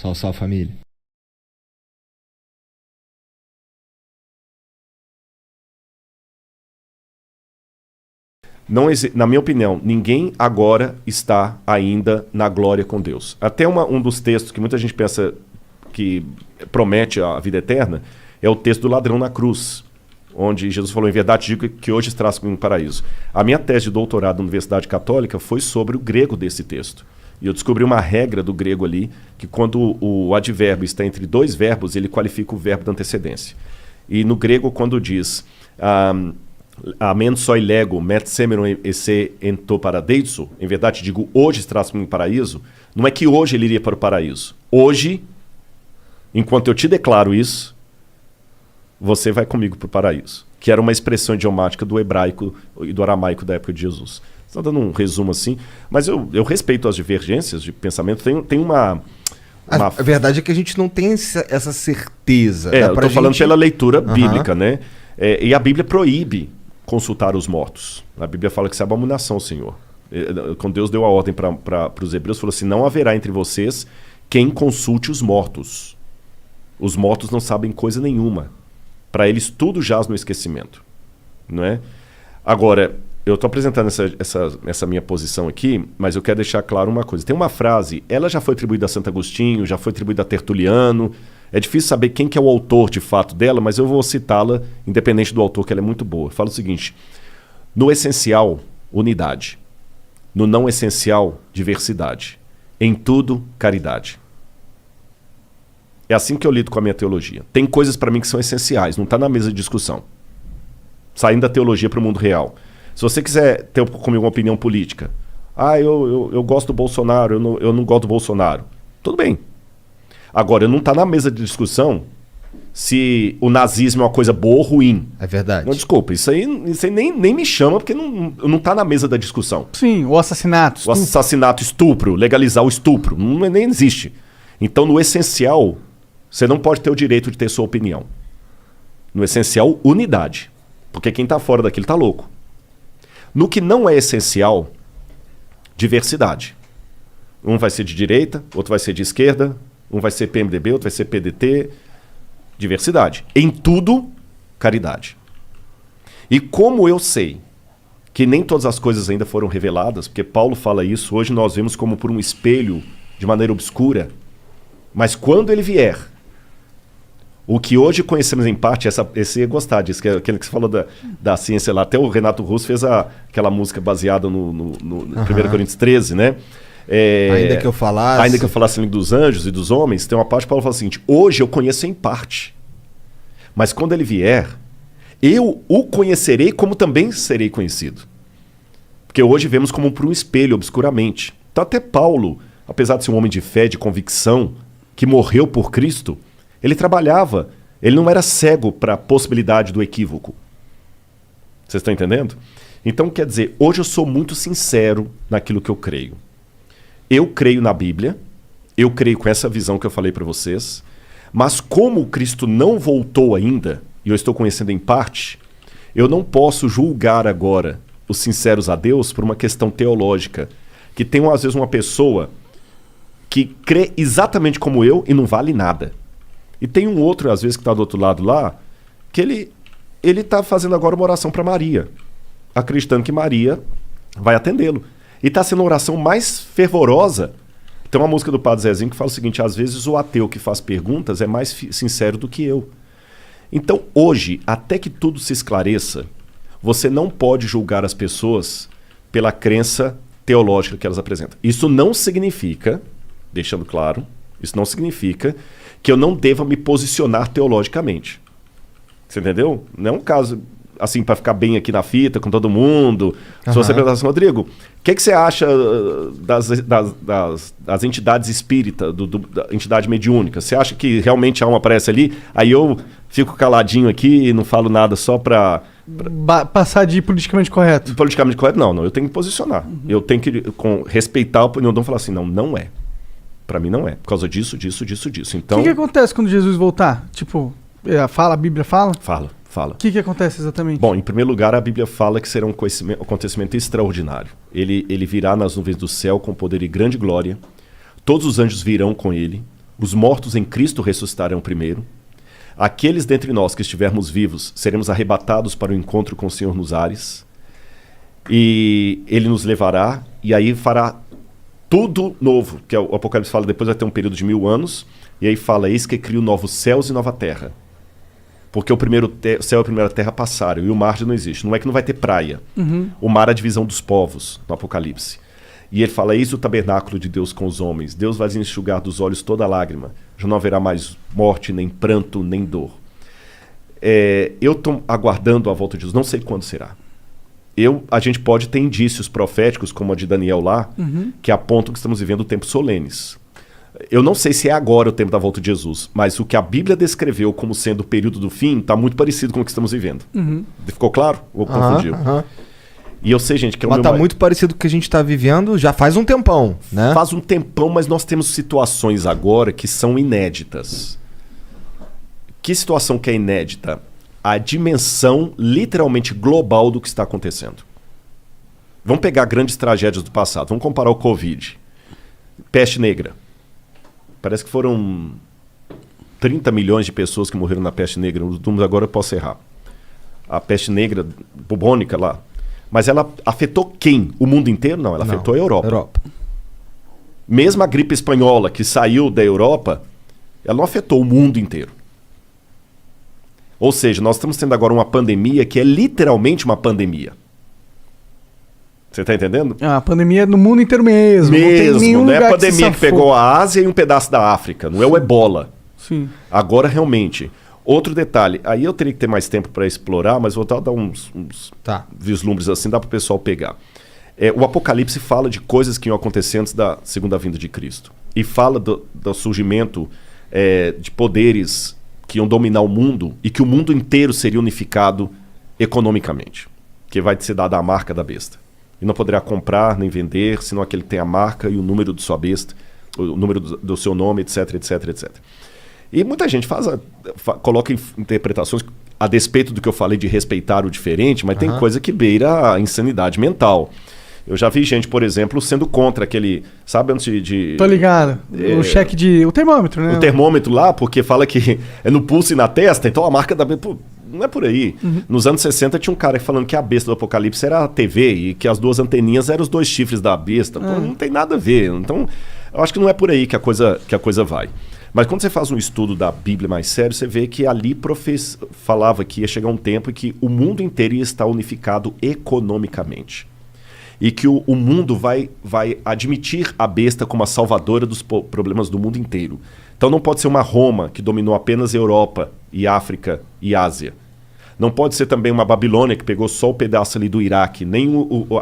Salve, salve família. Não, na minha opinião, ninguém agora está ainda na glória com Deus. Até um dos textos que muita gente pensa que promete a vida eterna é o texto do ladrão na cruz, onde Jesus falou, em verdade digo que hoje estás comigo no paraíso. A minha tese de doutorado na Universidade Católica foi sobre o grego desse texto. E eu descobri uma regra do grego ali, que quando o advérbio está entre dois verbos, ele qualifica o verbo da antecedência. E no grego, quando diz amen soi lego, met semeron esse ento paradeiso, em verdade digo, hoje estás comigo no paraíso, não é que hoje ele iria para o paraíso. Hoje, enquanto eu te declaro isso, você vai comigo para o paraíso. Que era uma expressão idiomática do hebraico e do aramaico da época de Jesus. Estou dando um resumo assim, mas eu respeito as divergências de pensamento. Tem uma... A verdade é que a gente não tem essa certeza. Eu estou falando pela leitura bíblica, né? E a Bíblia proíbe consultar os mortos. A Bíblia fala que isso é abominação, Senhor. Quando Deus deu a ordem para os hebreus, falou assim, não haverá entre vocês quem consulte os mortos. Os mortos não sabem coisa nenhuma. Para eles tudo jaz no esquecimento. Não é? Agora, eu estou apresentando essa minha posição aqui, mas eu quero deixar claro uma coisa. Tem uma frase, ela já foi atribuída a Santo Agostinho, já foi atribuída a Tertuliano. É difícil saber quem que é o autor de fato dela, mas eu vou citá-la, independente do autor, que ela é muito boa. Fala o seguinte, no essencial, unidade. No não essencial, diversidade. Em tudo, caridade. É assim que eu lido com a minha teologia. Tem coisas para mim que são essenciais, não está na mesa de discussão. Saindo da teologia para o mundo real. Se você quiser ter comigo uma opinião política, eu gosto do Bolsonaro, eu não gosto do Bolsonaro. Tudo bem. Agora, não está na mesa de discussão se o nazismo é uma coisa boa ou ruim. É verdade. Não, desculpa, isso aí nem me chama, porque não está na mesa da discussão. Sim, o assassinato. O assassinato, estupro, legalizar o estupro, nem existe. Então, no essencial, você não pode ter o direito de ter sua opinião. No essencial, unidade. Porque quem está fora daquilo está louco. No que não é essencial, diversidade. Um vai ser de direita, outro vai ser de esquerda, um vai ser PMDB, outro vai ser PDT. Diversidade. Em tudo, caridade. E como eu sei que nem todas as coisas ainda foram reveladas, porque Paulo fala isso, hoje nós vemos como por um espelho de maneira obscura, mas quando ele vier, o que hoje conhecemos em parte, esse ia gostar disso, que é aquele que você falou da ciência lá, até o Renato Russo fez aquela música baseada no 1 Coríntios 13, né? Ainda que eu falasse dos anjos e dos homens, tem uma parte que Paulo fala o seguinte, hoje eu conheço em parte, mas quando ele vier, eu o conhecerei como também serei conhecido. Porque hoje vemos como por um espelho, obscuramente. Então até Paulo, apesar de ser um homem de fé, de convicção, que morreu por Cristo, ele trabalhava, ele não era cego para a possibilidade do equívoco. Vocês estão entendendo? Então quer dizer, hoje eu sou muito sincero naquilo que eu creio. Eu creio na Bíblia, eu creio com essa visão que eu falei para vocês, mas como Cristo não voltou ainda, e eu estou conhecendo em parte, eu não posso julgar agora os sinceros a Deus por uma questão teológica, que tem às vezes uma pessoa que crê exatamente como eu e não vale nada. E tem um outro, às vezes, que está do outro lado lá, que ele está fazendo agora uma oração para Maria, acreditando que Maria vai atendê-lo. E está sendo a oração mais fervorosa. Tem uma música do Padre Zezinho que fala o seguinte, às vezes o ateu que faz perguntas é mais sincero do que eu. Então, hoje, até que tudo se esclareça, você não pode julgar as pessoas pela crença teológica que elas apresentam. Isso não significa, deixando claro, isso não significa que eu não deva me posicionar teologicamente. Você entendeu? Não é um caso... assim, para ficar bem aqui na fita com todo mundo. Se você perguntar assim, Rodrigo, o que você acha das entidades espíritas, da entidade mediúnica? Você acha que realmente a alma aparece ali? Aí eu fico caladinho aqui e não falo nada só para... passar de politicamente correto. Politicamente correto? Não, eu tenho que posicionar. Eu tenho que respeitar a opinião, não falar assim, não é. Para mim não é. Por causa disso. Então... O que acontece quando Jesus voltar? Tipo, a Bíblia fala? Fala. O que acontece exatamente? Bom, em primeiro lugar, a Bíblia fala que será um acontecimento extraordinário. Ele virá nas nuvens do céu com poder e grande glória. Todos os anjos virão com ele. Os mortos em Cristo ressuscitarão primeiro. Aqueles dentre nós que estivermos vivos seremos arrebatados para o encontro com o Senhor nos ares. E ele nos levará e aí fará tudo novo. Que o Apocalipse fala, depois vai ter um período de 1000 anos. E aí fala, eis que crio novos céus e nova terra. Porque o primeiro céu e a primeira terra passaram e o mar já não existe. Não é que não vai ter praia. O mar é a divisão dos povos no Apocalipse. E ele fala, eis o tabernáculo de Deus com os homens. Deus vai enxugar dos olhos toda lágrima. Já não haverá mais morte, nem pranto, nem dor. Eu estou aguardando a volta de Jesus. Não sei quando será. A gente pode ter indícios proféticos, como a de Daniel lá, que apontam que estamos vivendo tempos solenes. Eu não sei se é agora o tempo da volta de Jesus, mas o que a Bíblia descreveu como sendo o período do fim está muito parecido com o que estamos vivendo. Ficou claro? Ou confundiu? E eu sei, gente, que é o Mas meu tá muito parecido com o que a gente tá vivendo já faz um tempão, né? Faz um tempão, mas nós temos situações agora que são inéditas. Que situação que é inédita? A dimensão literalmente global do que está acontecendo. Vamos pegar grandes tragédias do passado. Vamos comparar o Covid. Peste negra. Parece que foram 30 milhões de pessoas que morreram na peste negra. Os números agora eu posso errar. A peste negra bubônica lá. Mas ela afetou quem? O mundo inteiro? Não, ela afetou a Europa. Mesmo a gripe espanhola que saiu da Europa, ela não afetou o mundo inteiro. Ou seja, nós estamos tendo agora uma pandemia que é literalmente uma pandemia. Você está entendendo? A pandemia é no mundo inteiro mesmo. Não é a pandemia que pegou a Ásia e um pedaço da África. Não é o Ebola. Sim. Agora, realmente. Outro detalhe. Aí eu teria que ter mais tempo para explorar, mas vou dar uns vislumbres assim, dá para o pessoal pegar. O Apocalipse fala de coisas que iam acontecer antes da segunda vinda de Cristo. E fala do surgimento de poderes que iam dominar o mundo e que o mundo inteiro seria unificado economicamente. Que vai ser dada a marca da besta. E não poderá comprar nem vender, senão aquele que tem a marca e o número de sua besta, o número do seu nome, etc, etc, etc. E muita gente coloca interpretações a despeito do que eu falei de respeitar o diferente, mas tem coisa que beira a insanidade mental. Eu já vi gente, por exemplo, sendo contra aquele... Sabe antes de... Tô ligado. O cheque de... O termômetro, né? O termômetro lá, porque fala que é no pulso e na testa, então a marca da... Pô, não é por aí. Nos anos 60 tinha um cara falando que a besta do Apocalipse era a TV e que as duas anteninhas eram os dois chifres da besta. Pô, não tem nada a ver. Então, eu acho que não é por aí que a coisa vai. Mas quando você faz um estudo da Bíblia mais sério, você vê que ali falava que ia chegar um tempo em que o mundo inteiro ia estar unificado economicamente. E que o mundo vai admitir a besta como a salvadora dos problemas do mundo inteiro. Então não pode ser uma Roma que dominou apenas Europa e África e Ásia. Não pode ser também uma Babilônia que pegou só o pedaço ali do Iraque, nem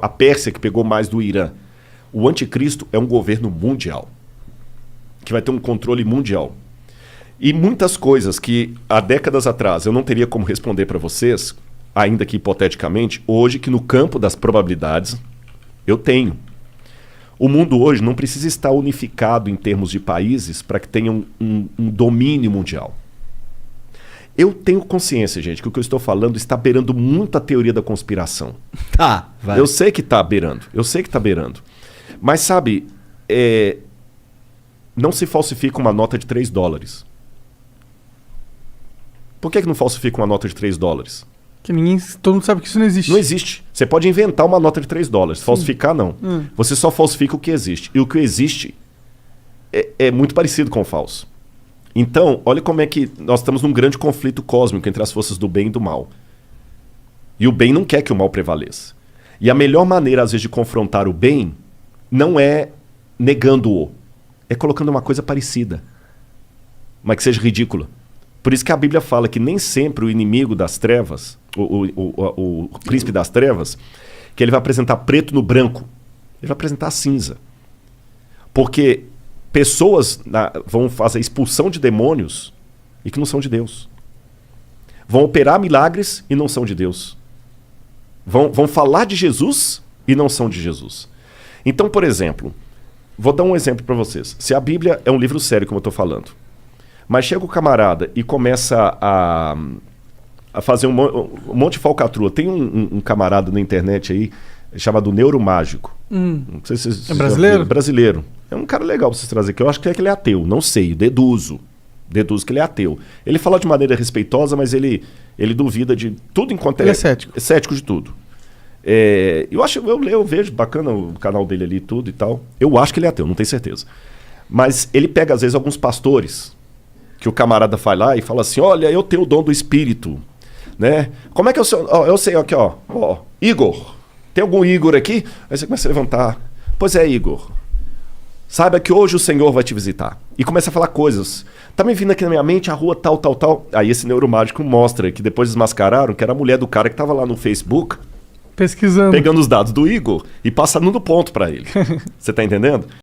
a Pérsia que pegou mais do Irã. O anticristo é um governo mundial, que vai ter um controle mundial. E muitas coisas que há décadas atrás eu não teria como responder para vocês, ainda que hipoteticamente, hoje que no campo das probabilidades eu tenho. O mundo hoje não precisa estar unificado em termos de países para que tenha um domínio mundial. Eu tenho consciência, gente, que o que eu estou falando está beirando muito a teoria da conspiração. Vai. Eu sei que está beirando. Mas sabe, não se falsifica uma nota de $3. Por que não falsifica uma nota de $3? Que todo mundo sabe que isso não existe. Não existe. Você pode inventar uma nota de $3. Falsificar, não. Você só falsifica o que existe. E o que existe é muito parecido com o falso. Então, olha como é que nós estamos num grande conflito cósmico entre as forças do bem e do mal. E o bem não quer que o mal prevaleça. E a melhor maneira, às vezes, de confrontar o bem não é negando-o. É colocando uma coisa parecida. Mas que seja ridícula. Por isso que a Bíblia fala que nem sempre o inimigo das trevas, o príncipe das trevas, que ele vai apresentar preto no branco. Ele vai apresentar cinza. Porque pessoas vão fazer expulsão de demônios e que não são de Deus. Vão operar milagres e não são de Deus. Vão falar de Jesus e não são de Jesus. Então, por exemplo, vou dar um exemplo para vocês. Se a Bíblia é um livro sério, como eu estou falando, mas chega o camarada e começa a fazer um monte de falcatrua. Tem um camarada na internet aí chamado Neuromágico. Não sei se é brasileiro? Brasileiro. É um cara legal pra vocês trazer aqui. Eu acho que ele é ateu, não sei, deduzo. Deduzo que ele é ateu. Ele fala de maneira respeitosa, mas ele duvida de tudo enquanto Ele é cético. É cético de tudo. Eu vejo bacana o canal dele ali e tudo e tal. Eu acho que ele é ateu, não tenho certeza. Mas ele pega, às vezes, alguns pastores que o camarada vai lá e fala assim: olha, eu tenho o dom do espírito, né? Como é que eu sei? Eu sei aqui, ó, Igor. Tem algum Igor aqui? Aí você começa a levantar. Pois é, Igor. Saiba que hoje o Senhor vai te visitar. E começa a falar coisas. Tá me vindo aqui na minha mente a rua tal, tal, tal. Aí esse neuromágico mostra que depois desmascararam que era a mulher do cara que tava lá no Facebook Pesquisando. pegando os dados do Igor e passando no ponto pra ele. Você tá entendendo?